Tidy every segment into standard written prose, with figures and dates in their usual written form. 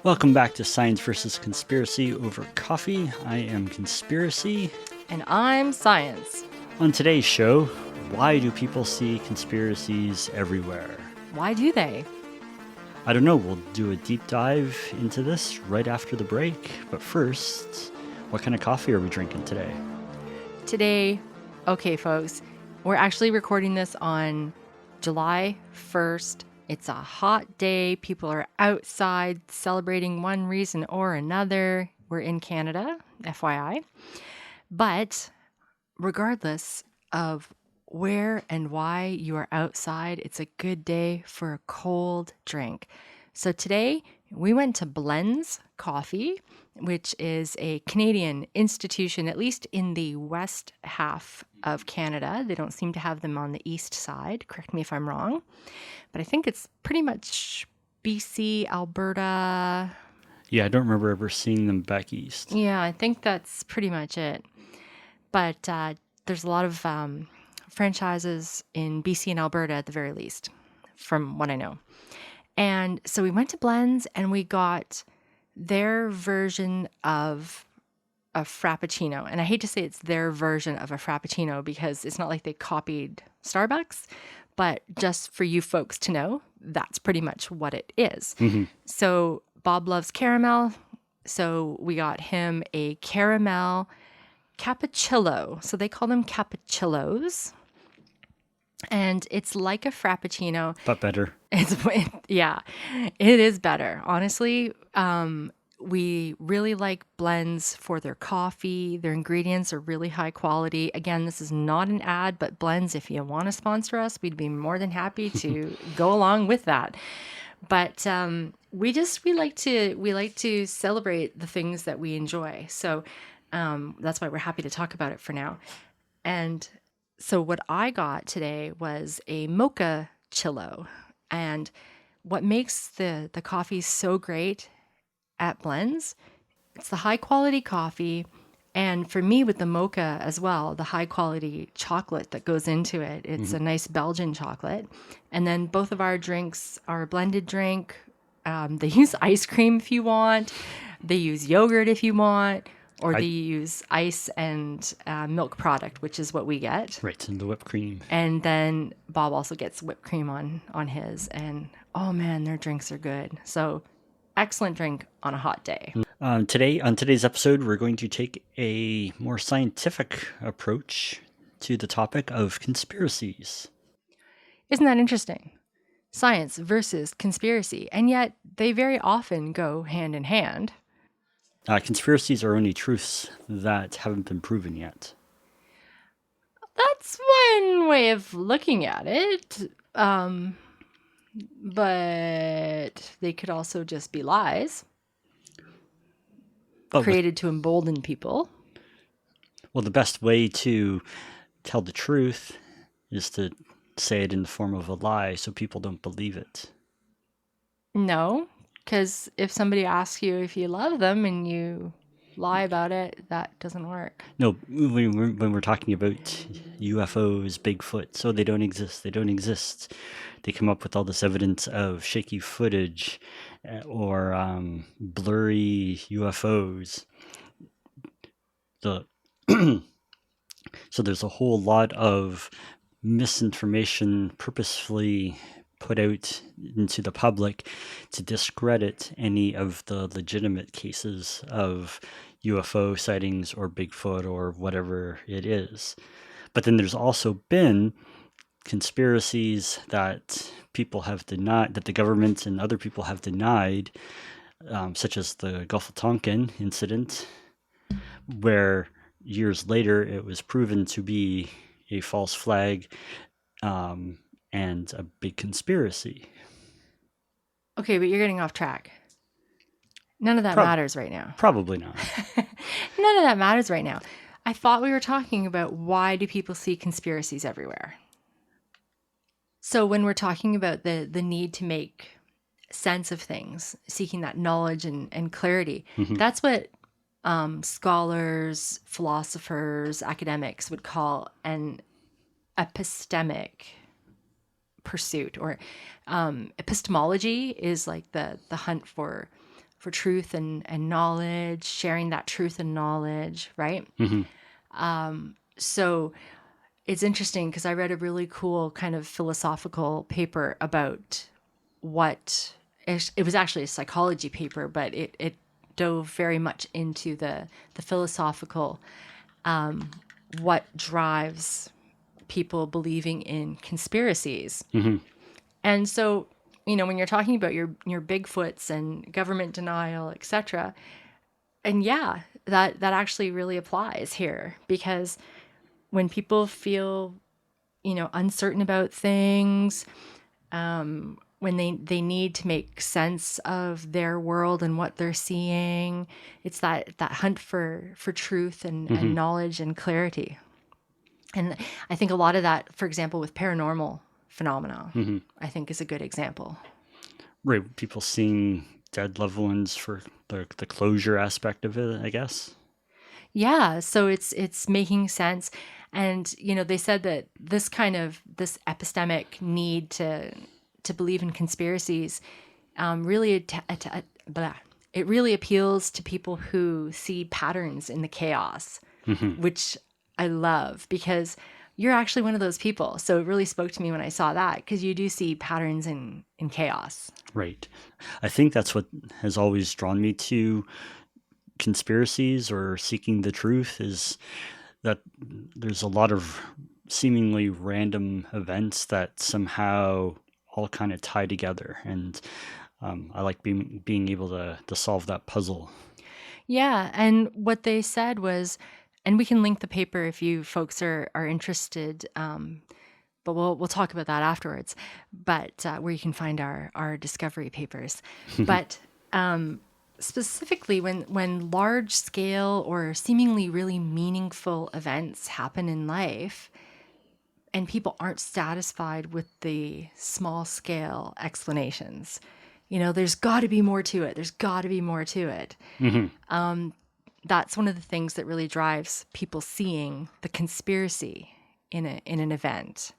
Welcome back to Science versus Conspiracy over coffee. I am Conspiracy. And I'm Science. On today's show, why do people see conspiracies everywhere? Why do they? I don't know. We'll do a deep dive into this right after the break. But first, what kind of coffee are we drinking today? Today, okay, folks, we're actually recording this on July 1st. It's a hot day. People are outside celebrating one reason or another. We're in Canada, FYI. But regardless of where and why you are outside, it's a good day for a cold drink. So today we went to Blendz Coffee, which is a Canadian institution, at least in the west half of Canada. They don't seem to have them on the east side. Correct me if I'm wrong. But I think it's pretty much BC, Alberta. Yeah, I don't remember ever seeing them back east. Yeah, I think that's pretty much it. But there's a lot of franchises in BC and Alberta at the very least, from what I know. And so we went to Blendz and we got their version of a Frappuccino. And I hate to say it's their version of a Frappuccino because it's not like they copied Starbucks, but just for you folks to know, that's pretty much what it is. Mm-hmm. So Bob loves caramel. So we got him a caramel CHOCOCHILLO. So they call them CHOCOCHILLOs. And it's like a Frappuccino. But better. Yeah, it is better. Honestly, we really like Blendz for their coffee. Their ingredients are really high quality. Again, this is not an ad, but Blendz, if you want to sponsor us, we'd be more than happy to go along with that. But we like to celebrate the things that we enjoy. So that's why we're happy to talk about it for now. And so what I got today was a mocha chillo. And what makes the coffee so great at Blendz, it's the high quality coffee. And for me with the mocha as well, the high quality chocolate that goes into it. It's a nice Belgian chocolate. And then both of our drinks are a blended drink. They use ice cream if you want. They use yogurt if you want. Or they use ice and milk product, which is what we get. Right, and the whipped cream. And then Bob also gets whipped cream on his. And oh man, their drinks are good. So excellent drink on a hot day. On today's episode, we're going to take a more scientific approach to the topic of conspiracies. Isn't that interesting? Science versus conspiracy. And yet they very often go hand in hand. Conspiracies are only truths that haven't been proven yet. That's one way of looking at it. But they could also just be lies created to embolden people. Well, the best way to tell the truth is to say it in the form of a lie so people don't believe it. No, because if somebody asks you if you love them and you lie about it, that doesn't work. No, when we're talking about UFOs, Bigfoot, so they don't exist. They don't exist. They come up with all this evidence of shaky footage or blurry UFOs. So there's a whole lot of misinformation purposefully put out into the public to discredit any of the legitimate cases of UFO sightings or Bigfoot or whatever it is. But then there's also been conspiracies that people have denied, that the government and other people have denied, such as the Gulf of Tonkin incident, where years later it was proven to be a false flag and a big conspiracy. Okay, but you're getting off track. None of that matters right now. Probably not. None of that matters right now. I thought we were talking about why do people see conspiracies everywhere. So when we're talking about the need to make sense of things, seeking that knowledge and clarity, that's what scholars, philosophers, academics would call an epistemic pursuit, or epistemology is like the hunt for truth and knowledge, sharing that truth and knowledge, right? Hmm. So it's interesting because I read a really cool kind of philosophical paper about what it was actually a psychology paper, but it dove very much into the philosophical, what drives people believing in conspiracies. Hmm. And so, when you're talking about your Bigfoots and government denial, etc., and yeah, that actually really applies here because when people feel, uncertain about things, when they need to make sense of their world and what they're seeing, it's that hunt for truth and Hmm. knowledge and clarity. And I think a lot of that, for example, with paranormal phenomena, Hmm. I think is a good example. Right. People seeing dead loved ones for the closure aspect of it, I guess. Yeah, so it's making sense. And they said that this epistemic need to believe in conspiracies really blah, it really appeals to people who see patterns in the chaos, Hmm. which I love because you're actually one of those people. So it really spoke to me when I saw that because you do see patterns in chaos. Right. I think that's what has always drawn me to conspiracies or seeking the truth is that there's a lot of seemingly random events that somehow all kind of tie together. And I like being able to solve that puzzle. Yeah, and what they said was, and we can link the paper if you folks are interested. But we'll talk about that afterwards. But where you can find our discovery papers. But specifically, when large scale or seemingly really meaningful events happen in life, and people aren't satisfied with the small scale explanations, there's got to be more to it. There's got to be more to it. Hmm. That's one of the things that really drives people seeing the conspiracy in an event.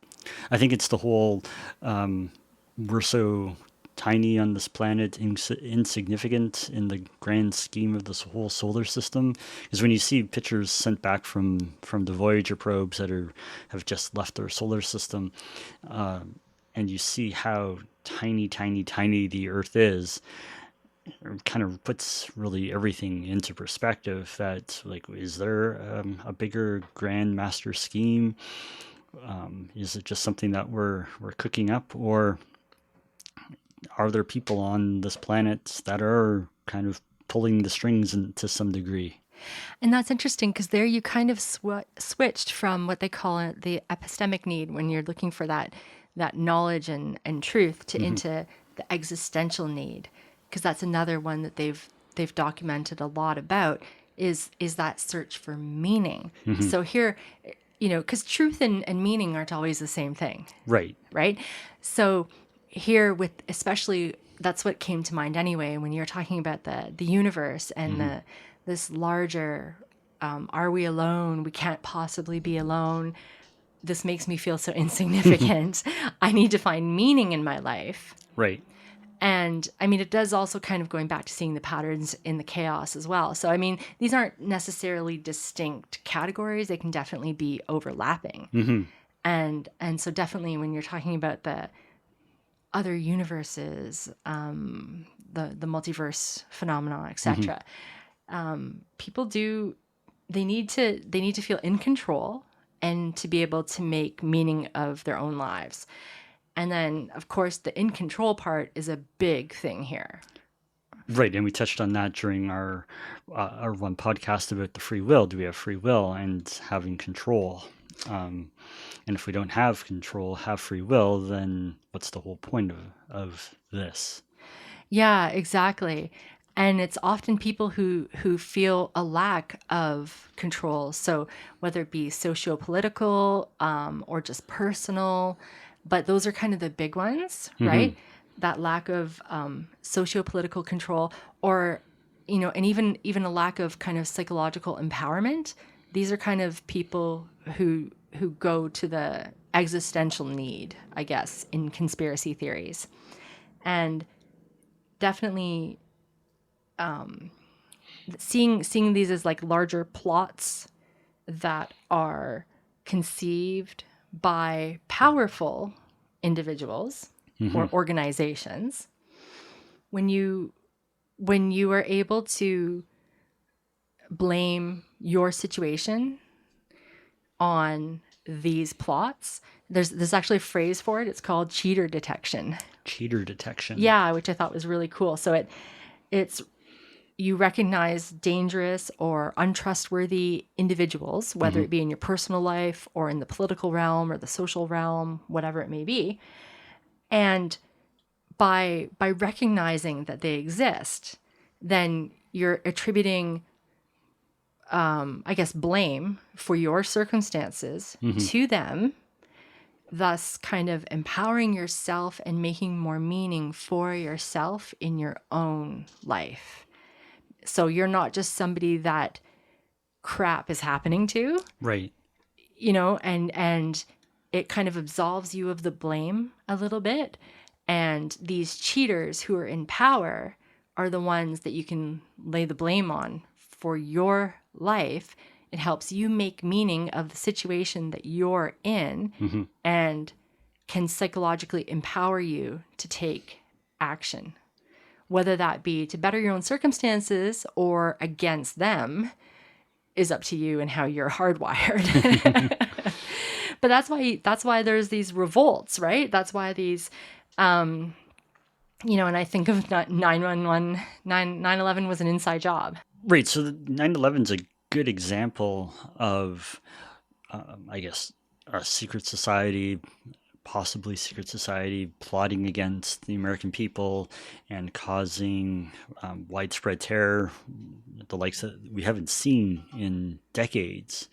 I think it's the whole we're so tiny on this planet, insignificant in the grand scheme of this whole solar system. Because when you see pictures sent back from the Voyager probes that have just left our solar system, and you see how tiny, tiny, tiny the Earth is, it kind of puts really everything into perspective. That like, is there a bigger grand master scheme? Is it just something that we're cooking up, or are there people on this planet that are kind of pulling the strings to some degree? And that's interesting because there you kind of switched from what they call the epistemic need when you're looking for that knowledge and truth to Hmm. into the existential need, because that's another one that they've documented a lot about is that search for meaning. Hmm. So here, because truth and meaning aren't always the same thing, Right. right? So here with especially that's what came to mind anyway when you're talking about the universe and Hmm. this larger are we alone? We can't possibly be alone. This makes me feel so insignificant. I need to find meaning in my life. Right. And I mean, it does also kind of going back to seeing the patterns in the chaos as well. So, I mean, these aren't necessarily distinct categories. They can definitely be overlapping. Hmm. And so definitely when you're talking about the other universes, the multiverse phenomena, Hmm. etc., people do they need to feel in control and to be able to make meaning of their own lives. And then, of course, the in control part is a big thing here. Right, and we touched on that during our one podcast about the free will. Do we have free will and having control? And if we don't have control, have free will, then what's the whole point of this? Yeah, exactly. And it's often people who feel a lack of control. So whether it be socio-political or just personal, but those are kind of the big ones, Hmm. right? That lack of socio-political control, or and even a lack of kind of psychological empowerment. These are kind of people who go to the existential need, I guess, in conspiracy theories. And definitely seeing these as like larger plots that are conceived by powerful individuals or organizations. When you are able to blame your situation on these plots, there's actually a phrase for it. It's called cheater detection. Cheater detection. Yeah, which I thought was really cool. So it's you recognize dangerous or untrustworthy individuals, whether it be in your personal life or in the political realm or the social realm, whatever it may be. And by recognizing that they exist, then you're attributing, I guess, blame for your circumstances to them, thus kind of empowering yourself and making more meaning for yourself in your own life. So you're not just somebody that crap is happening to, Right. and it kind of absolves you of the blame a little bit. And these cheaters who are in power are the ones that you can lay the blame on for your life. It helps you make meaning of the situation that you're in and can psychologically empower you to take action, whether that be to better your own circumstances or against them is up to you and how you're hardwired. But that's why there's these revolts, right? That's why these, and I think of 911, 9/11 was an inside job. Right. So the 9/11 is a good example of, I guess, a secret society, possibly secret society, plotting against the American people and causing widespread terror, the likes that we haven't seen in decades.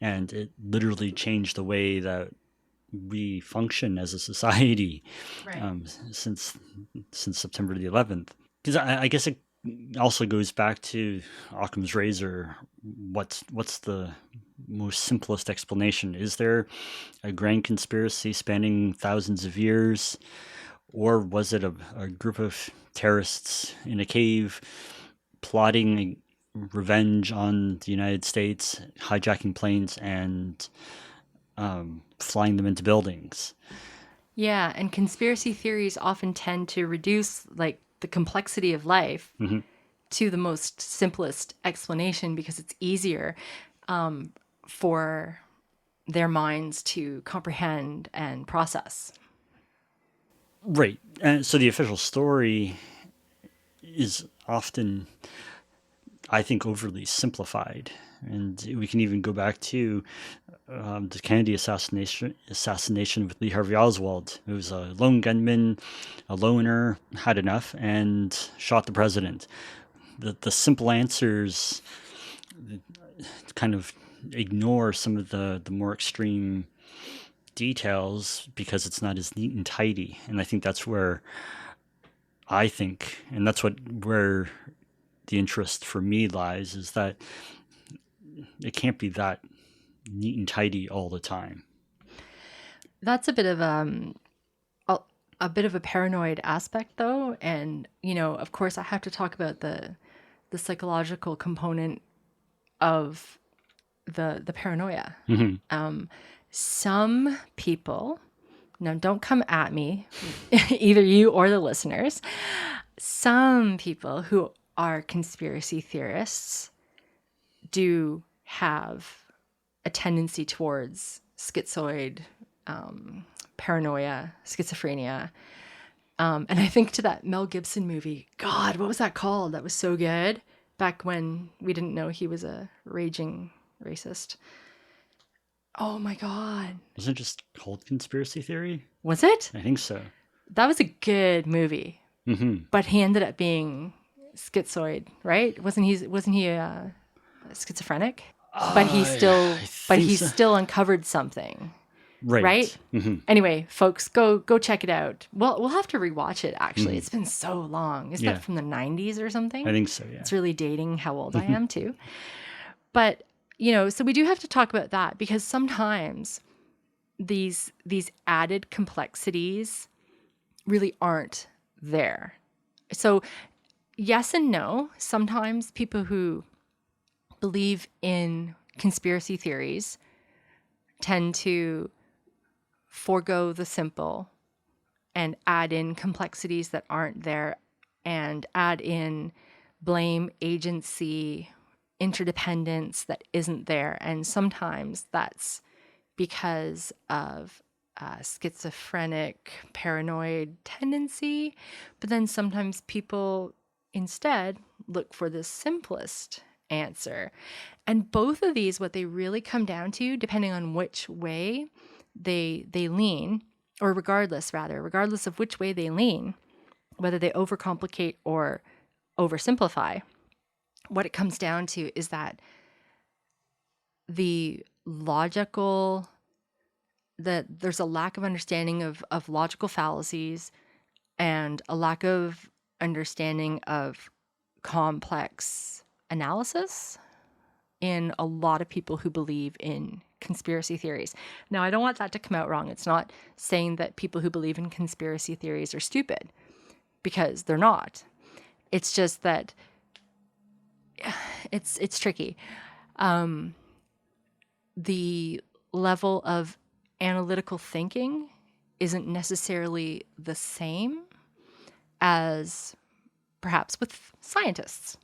And it literally changed the way that we function as a society since September the 11th. Because I guess it also goes back to Occam's razor. What's the most simplest explanation? Is there a grand conspiracy spanning thousands of years, or was it a group of terrorists in a cave plotting revenge on the United States, hijacking planes and flying them into buildings? Yeah, and conspiracy theories often tend to reduce like the complexity of life to the most simplest explanation because it's easier for their minds to comprehend and process. Right. And so the official story is often, I think, overly simplified. And we can even go back to the Kennedy assassination with Lee Harvey Oswald, who was a lone gunman, a loner, had enough, and shot the president. The simple answers kind of ignore some of the more extreme details because it's not as neat and tidy. And I think that's where and that's where the interest for me lies, is that it can't be that neat and tidy all the time. That's a bit of a paranoid aspect, though, and of course, I have to talk about the psychological component of the paranoia. Some people, now don't come at me, either you or the listeners. Some people who are conspiracy theorists do have a tendency towards schizoid, paranoia, schizophrenia. And I think to that Mel Gibson movie, God, what was that called? That was so good back when we didn't know he was a raging racist. Oh my God. Wasn't it just called Conspiracy Theory? Was it? I think so. That was a good movie. But he ended up being schizoid, right? Wasn't he schizophrenic? But he still uncovered something. Right? Anyway, folks, go check it out. Well, we'll have to rewatch it, actually. It's been so long. Isn't that from the 90s or something? I think so, yeah. It's really dating how old I am, too. But, so we do have to talk about that because sometimes these added complexities really aren't there. So, Yes and no. Sometimes people who believe in conspiracy theories tend to forego the simple and add in complexities that aren't there and add in blame, agency, interdependence that isn't there. And sometimes that's because of schizophrenic, paranoid tendency. But then sometimes people instead look for the simplest answer. And both of these, what they really come down to, depending on which way they lean, or regardless of which way they lean, whether they overcomplicate or oversimplify, what it comes down to is that the logical, that there's a lack of understanding of logical fallacies and a lack of understanding of complex analysis in a lot of people who believe in conspiracy theories. Now, I don't want that to come out wrong. It's not saying that people who believe in conspiracy theories are stupid, because they're not. It's just that it's tricky. The level of analytical thinking isn't necessarily the same as perhaps with scientists.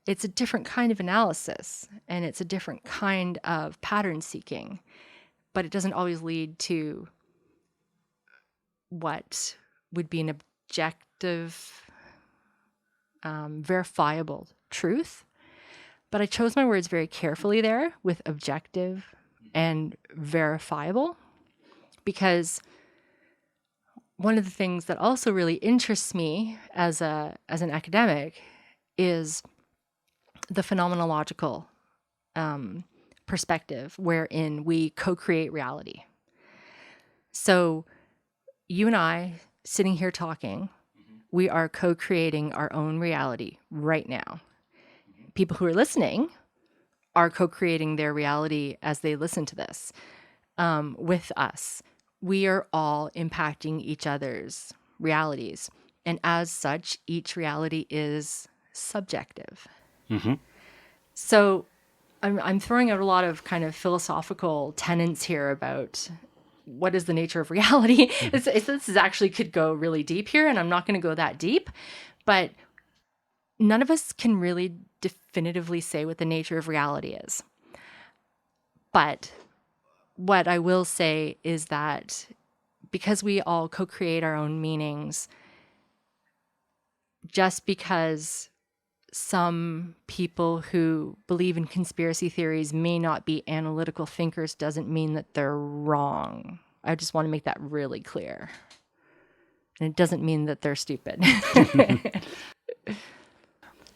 It's a different kind of analysis and it's a different kind of pattern seeking, but it doesn't always lead to what would be an objective, verifiable truth. But I chose my words very carefully there with objective and verifiable, because one of the things that also really interests me as an academic is the phenomenological perspective, wherein we co-create reality. So you and I sitting here talking, we are co-creating our own reality right now. People who are listening are co-creating their reality as they listen to this with us. We are all impacting each other's realities. And as such, each reality is subjective. Mm-hmm. So I'm throwing out a lot of kind of philosophical tenets here about what is the nature of reality. This is actually could go really deep here, and I'm not going to go that deep. But none of us can really definitively say what the nature of reality is. But what I will say is that because we all co-create our own meanings, just because some people who believe in conspiracy theories may not be analytical thinkers doesn't mean that they're wrong. I just want to make that really clear. And it doesn't mean that they're stupid.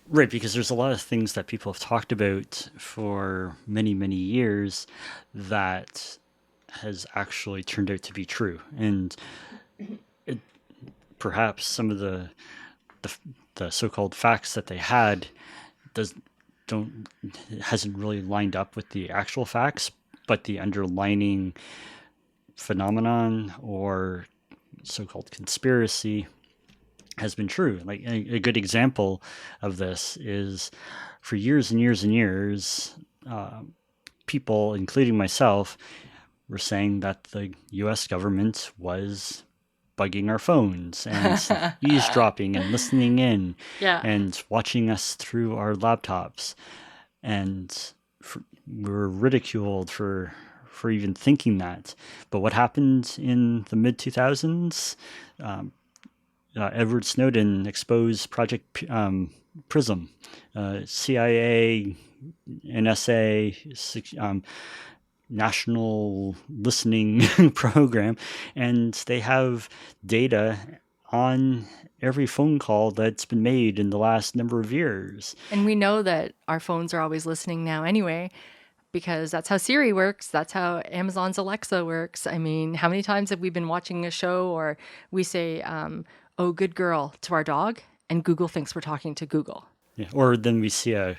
Right, because there's a lot of things that people have talked about for many, many years that has actually turned out to be true. And perhaps some of the so-called facts that they had hasn't really lined up with the actual facts, but the underlining phenomenon or so-called conspiracy has been true. Like a good example of this is, for years and years and years, people, including myself, were saying that the U.S. government was bugging our phones and eavesdropping and listening in and watching us through our laptops. And we were ridiculed for even thinking that. But what happened in the mid-2000s? Edward Snowden exposed Project Prism, CIA, NSA, national listening program, and they have data on every phone call that's been made in the last number of years. And we know that our phones are always listening now anyway, because that's how Siri works. That's how Amazon's Alexa works. I mean, how many times have we been watching a show or we say, oh, good girl, to our dog, and Google thinks we're talking to Google. Yeah. Or then we see a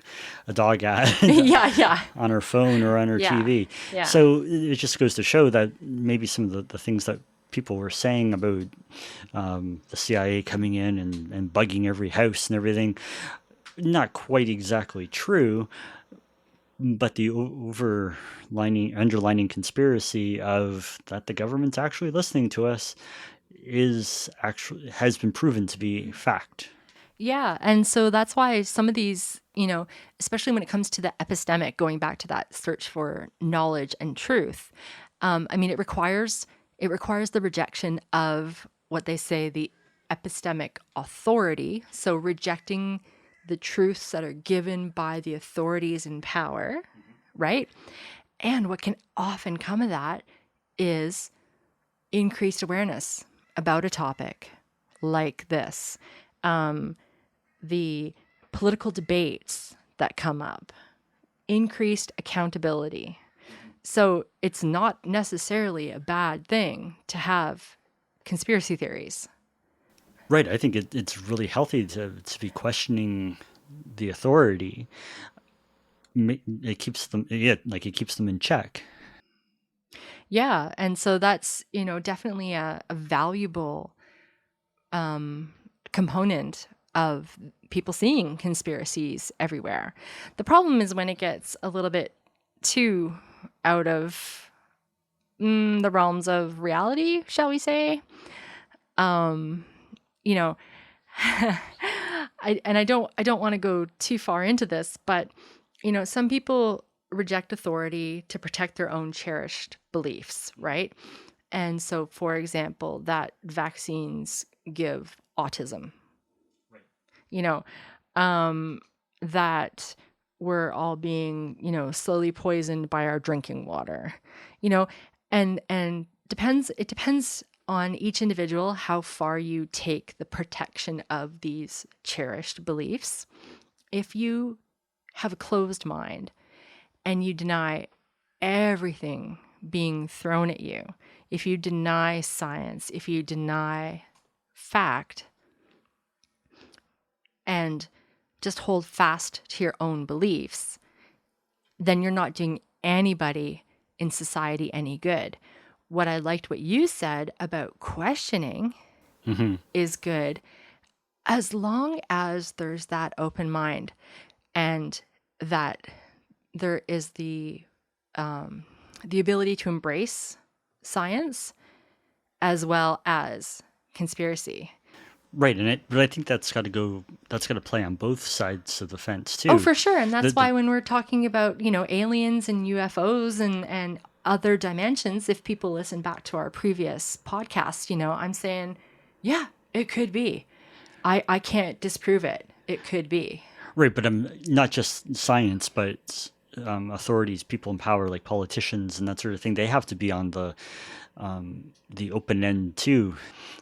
dog ad on our phone or on our TV. Yeah. So it just goes to show that maybe some of the things that people were saying about the CIA coming in and bugging every house and everything, not quite exactly true, but the underlining conspiracy of that the government's actually listening to us has been proven to be fact. Yeah. And so that's why some of these, especially when it comes to the epistemic, going back to that search for knowledge and truth, it requires the rejection of what they say the epistemic authority. So rejecting the truths that are given by the authorities in power, right? And what can often come of that is increased awareness about a topic like this. The political debates that come up, increased accountability. So it's not necessarily a bad thing to have conspiracy theories. Right. I think it's really healthy to be questioning the authority. It keeps them, it keeps them in check. Yeah. And so that's, definitely a valuable component of people seeing conspiracies everywhere. The problem is when it gets a little bit too out of the realms of reality, shall we say. I don't want to go too far into this, but some people reject authority to protect their own cherished beliefs, right? And so, for example, that vaccines give autism. Right. That we're all being, slowly poisoned by our drinking water, and it depends on each individual how far you take the protection of these cherished beliefs. If you have a closed mind and you deny everything being thrown at you, if you deny science, if you deny fact, and just hold fast to your own beliefs, then you're not doing anybody in society any good. What I liked what you said about questioning is good, as long as there's that open mind and that there is the ability to embrace science as well as conspiracy. Right, but I think that's got to play on both sides of the fence too. Oh, for sure. And that's why when we're talking about, aliens and UFOs and other dimensions, if people listen back to our previous podcast, I'm saying, yeah, it could be. I can't disprove it. It could be. Right, but not just science, but authorities, people in power, like politicians and that sort of thing. They have to be on the open end too,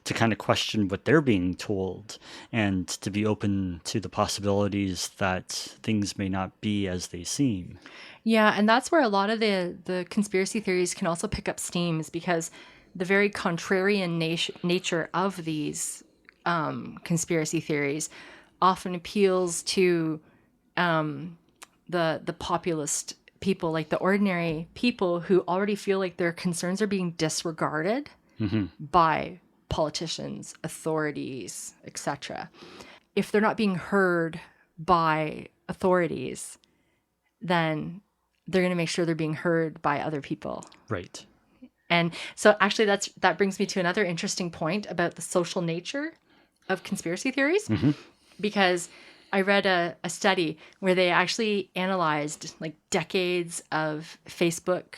to kind of question what they're being told and to be open to the possibilities that things may not be as they seem. Yeah, and that's where a lot of the conspiracy theories can also pick up steam, is because the very contrarian nature of these conspiracy theories often appeals to the populist people, like the ordinary people who already feel like their concerns are being disregarded by politicians, authorities, etc. If they're not being heard by authorities, then they're going to make sure they're being heard by other people. Right. And so actually that brings me to another interesting point about the social nature of conspiracy theories, because I read a study where they actually analyzed like decades of Facebook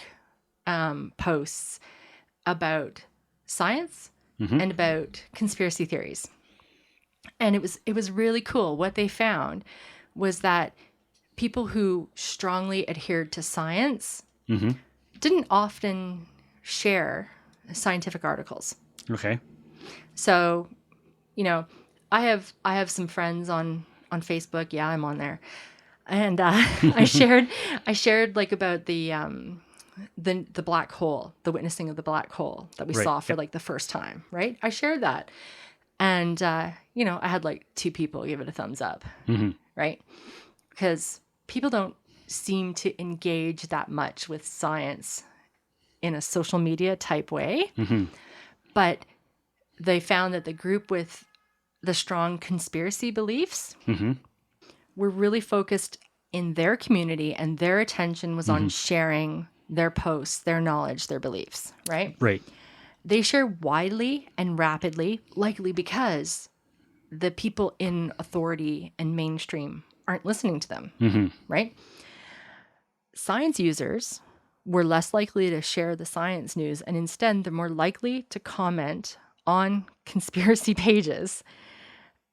posts about science and about conspiracy theories. And it was really cool. What they found was that people who strongly adhered to science didn't often share scientific articles. Okay. So, I have some friends on Facebook. Yeah, I'm on there. And I shared like about the black hole, the witnessing of the black hole that we saw for like the first time, right? I shared that. And, I had like 2 people give it a thumbs up, right? Because people don't seem to engage that much with science in a social media type way. But they found that the group with the strong conspiracy beliefs were really focused in their community, and their attention was on sharing their posts, their knowledge, their beliefs, right? Right. They share widely and rapidly, likely because the people in authority and mainstream aren't listening to them, right? Science users were less likely to share the science news, and instead they're more likely to comment on conspiracy pages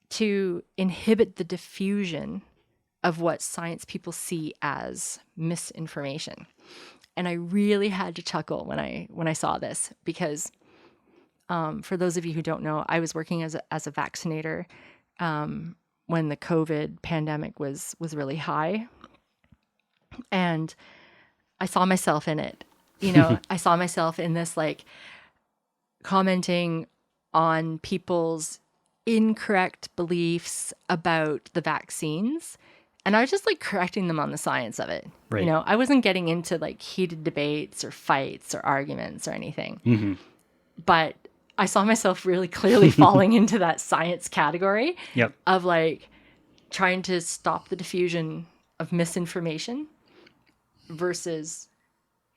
to inhibit the diffusion of what science people see as misinformation. And I really had to chuckle when I saw this, because for those of you who don't know, I was working as a vaccinator when the COVID pandemic was really high, and I saw myself in it. I saw myself in this, like, commenting on people's incorrect beliefs about the vaccines. And I was just like correcting them on the science of it. Right. I wasn't getting into like heated debates or fights or arguments or anything. But I saw myself really clearly falling into that science category of like trying to stop the diffusion of misinformation versus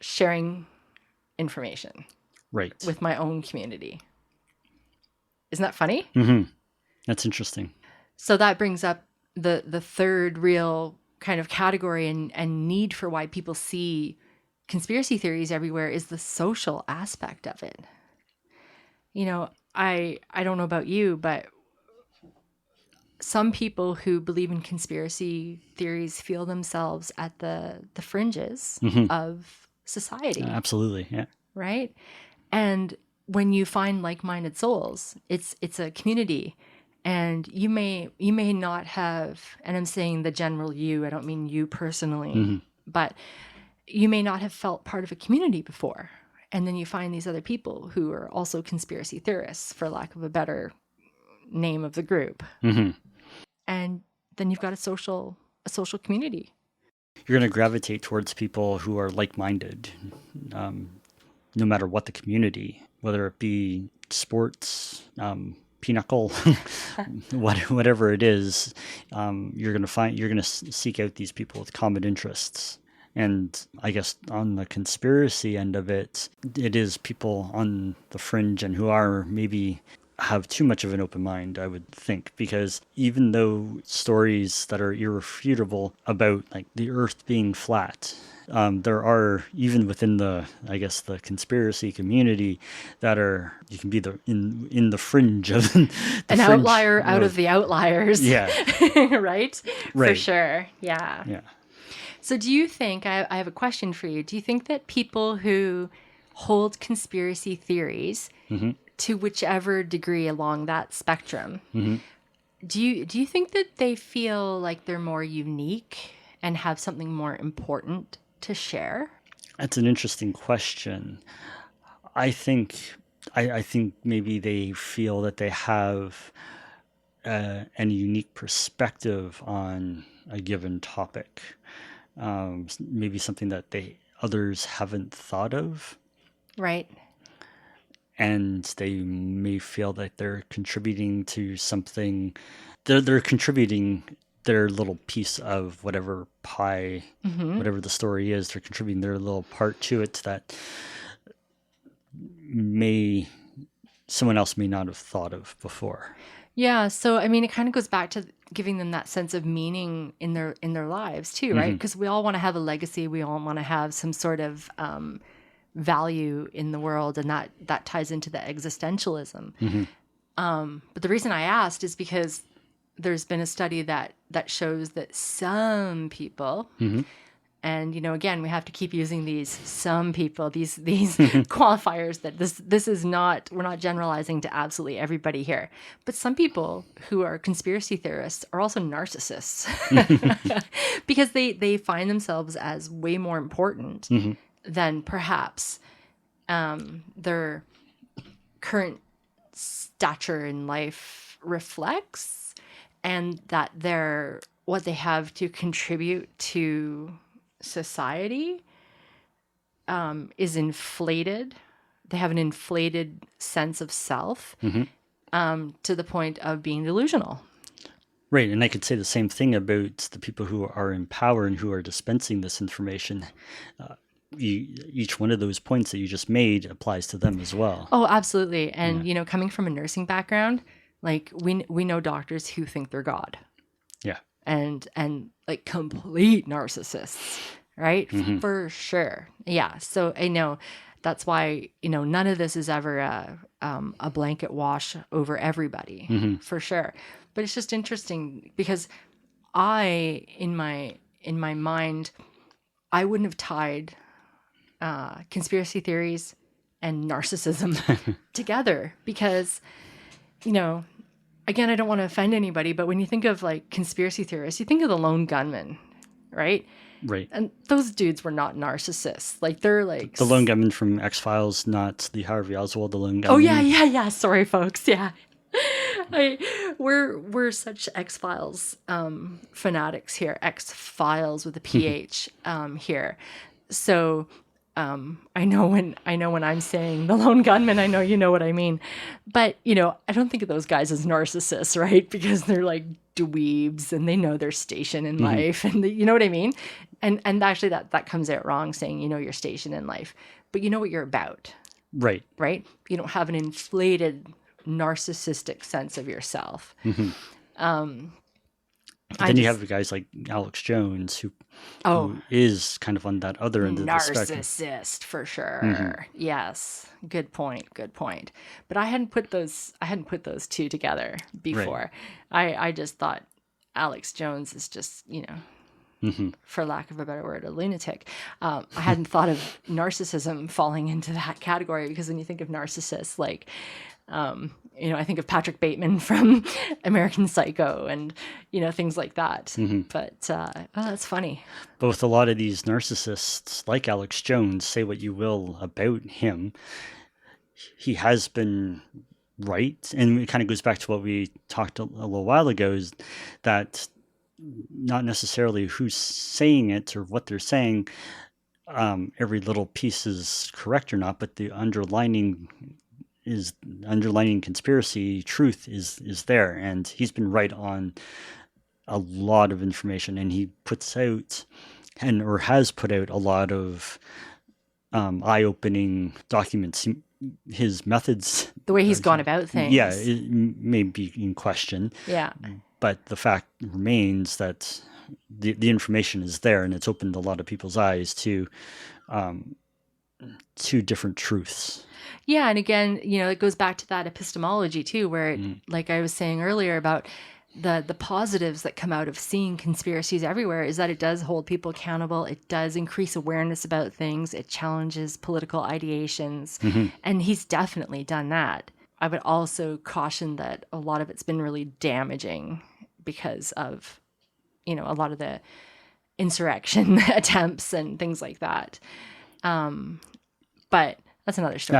sharing information with my own community. Isn't that funny? That's interesting. So that brings up the third real kind of category and need for why people see conspiracy theories everywhere is the social aspect of it. I don't know about you, but some people who believe in conspiracy theories feel themselves at the fringes of society. Absolutely, yeah. Right? And when you find like-minded souls, it's a community. And you may not have, and I'm saying the general you, I don't mean you personally, but you may not have felt part of a community before. And then you find these other people who are also conspiracy theorists, for lack of a better name of the group. And then you've got a social community. You're going to gravitate towards people who are like-minded, no matter what the community, whether it be sports, pinochle, whatever it is. You're going to seek out these people with common interests. And I guess on the conspiracy end of it, it is people on the fringe and who are maybe have too much of an open mind, I would think, because even though stories that are irrefutable about like the earth being flat, there are, even within the conspiracy community, that are, you can be in the fringe of an outlier out of the outliers. Yeah. Right? For sure. Yeah. Yeah. So do you think, I have a question for you, do you think that people who hold conspiracy theories to whichever degree along that spectrum, do you think that they feel like they're more unique and have something more important to share? That's an interesting question. I think maybe they feel that they have a unique perspective on a given topic, maybe something that others haven't thought of. Right. And they may feel that they're contributing to something. They're contributing their little piece of whatever pie, whatever the story is. They're contributing their little part to it that someone else may not have thought of before. Yeah. So, I mean, it kind of goes back to giving them that sense of meaning in their lives too, right? Because we all want to have a legacy. We all want to have some sort of value in the world, and that ties into the existentialism. But the reason I asked is because there's been a study that shows that some people, and again, we have to keep using these some people, these qualifiers, that this is not, we're not generalizing to absolutely everybody here, but some people who are conspiracy theorists are also narcissists because they find themselves as way more important than perhaps their current stature in life reflects, and that what they have to contribute to society is inflated they have an inflated sense of self Mm-hmm. to the point of being delusional. Right, and I could say the same thing about the people who are in power and who are dispensing this information. Each one of those points that you just made applies to them as well. Oh, absolutely. And, Yeah. coming from a nursing background, like we know doctors who think they're God Yeah. and like complete narcissists, right? Mm-hmm. For sure. Yeah. So I know that's why, none of this is ever a blanket wash over everybody, Mm-hmm. for sure. But it's just interesting because in my mind, I wouldn't have tied conspiracy theories and narcissism together because, again, I don't want to offend anybody, but when you think of like conspiracy theorists, you think of the lone gunman, right? Right. And those dudes were not narcissists. Like they're like The lone gunman from X-Files, not the Harvey Oswald, the lone gunman. Oh yeah. Sorry, folks. Yeah. We're such X-Files fanatics here. X-Files with a PH here. So I know when I'm saying the lone gunman, I know you know what I mean. But I don't think of those guys as narcissists, right? Because they're like dweebs and they know their station in life, and you know what I mean. And actually, that comes out wrong saying you know your station in life, but you know what you're about, Right. right? You don't have an inflated narcissistic sense of yourself. But then you have guys like Alex Jones, who is kind of on that other end of the spectrum. Narcissist for sure. Yes. Good point. But I hadn't put those two together before. Right. I just thought Alex Jones is just, for lack of a better word, a lunatic. I hadn't thought of narcissism falling into that category because when you think of narcissists, like, I think of Patrick Bateman from American Psycho and, things like that. But, that's funny. But with a lot of these narcissists, like Alex Jones, say what you will about him, he has been right. And it kind of goes back to what we talked a little while ago, is that not necessarily who's saying it or what they're saying, every little piece is correct or not, but the underlining conspiracy truth is there, and he's been right on a lot of information, and he puts out or has put out a lot of eye-opening documents. His methods, the way he's gone about things, it may be in question, but the fact remains that the information is there, and it's opened a lot of people's eyes to different truths. Yeah, and again, it goes back to that epistemology too, where, like I was saying earlier about the positives that come out of seeing conspiracies everywhere is that it does hold people accountable. It does increase awareness about things. It challenges political ideations, and he's definitely done that. I would also caution that a lot of it's been really damaging because of, a lot of the insurrection attempts and things like that. But that's another story.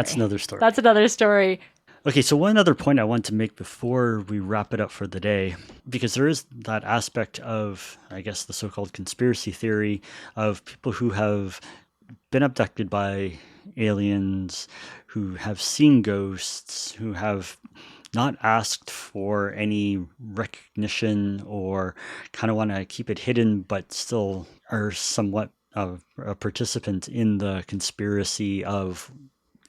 That's another story. Okay, so one other point I want to make before we wrap it up for the day, because there is that aspect of, I guess, the so-called conspiracy theory of people who have been abducted by aliens, who have seen ghosts, who have not asked for any recognition or kind of want to keep it hidden, but still are somewhat of a participant in the conspiracy of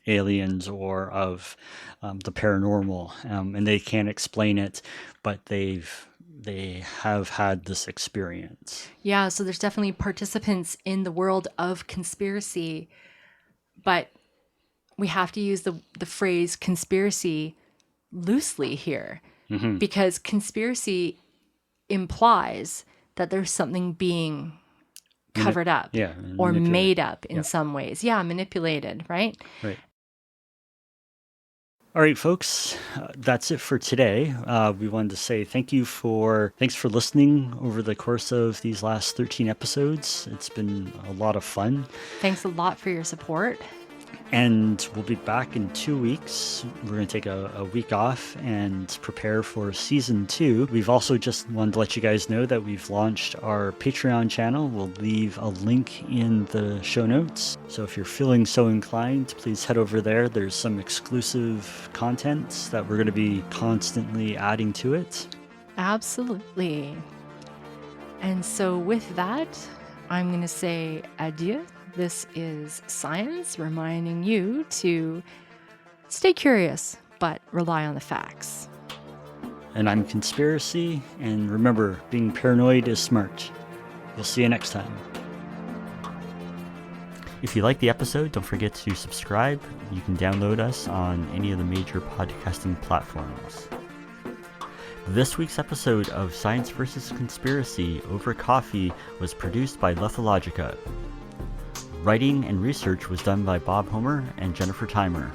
aliens or of the paranormal, and they can't explain it, but they have had this experience. Yeah, so there's definitely participants in the world of conspiracy, but we have to use the phrase conspiracy loosely here, because conspiracy implies that there's something being covered up or made up in some ways. Yeah, manipulated, right? Right. All right, folks, that's it for today. We wanted to say thanks for listening over the course of these last 13 episodes. It's been a lot of fun. Thanks a lot for your support. And we'll be back in 2 weeks. We're going to take a week off and prepare for season 2. We've also just wanted to let you guys know that we've launched our Patreon channel. We'll leave a link in the show notes. So if you're feeling so inclined, please head over there. There's some exclusive content that we're going to be constantly adding to it. Absolutely. And so with that, I'm going to say adieu. This is Science reminding you to stay curious, but rely on the facts. And I'm Conspiracy, and remember, being paranoid is smart. We'll see you next time. If you like the episode, don't forget to subscribe. You can download us on any of the major podcasting platforms. This week's episode of Science vs. Conspiracy over coffee was produced by Lethologica. Writing and research was done by Bob Homer and Jennifer Timer.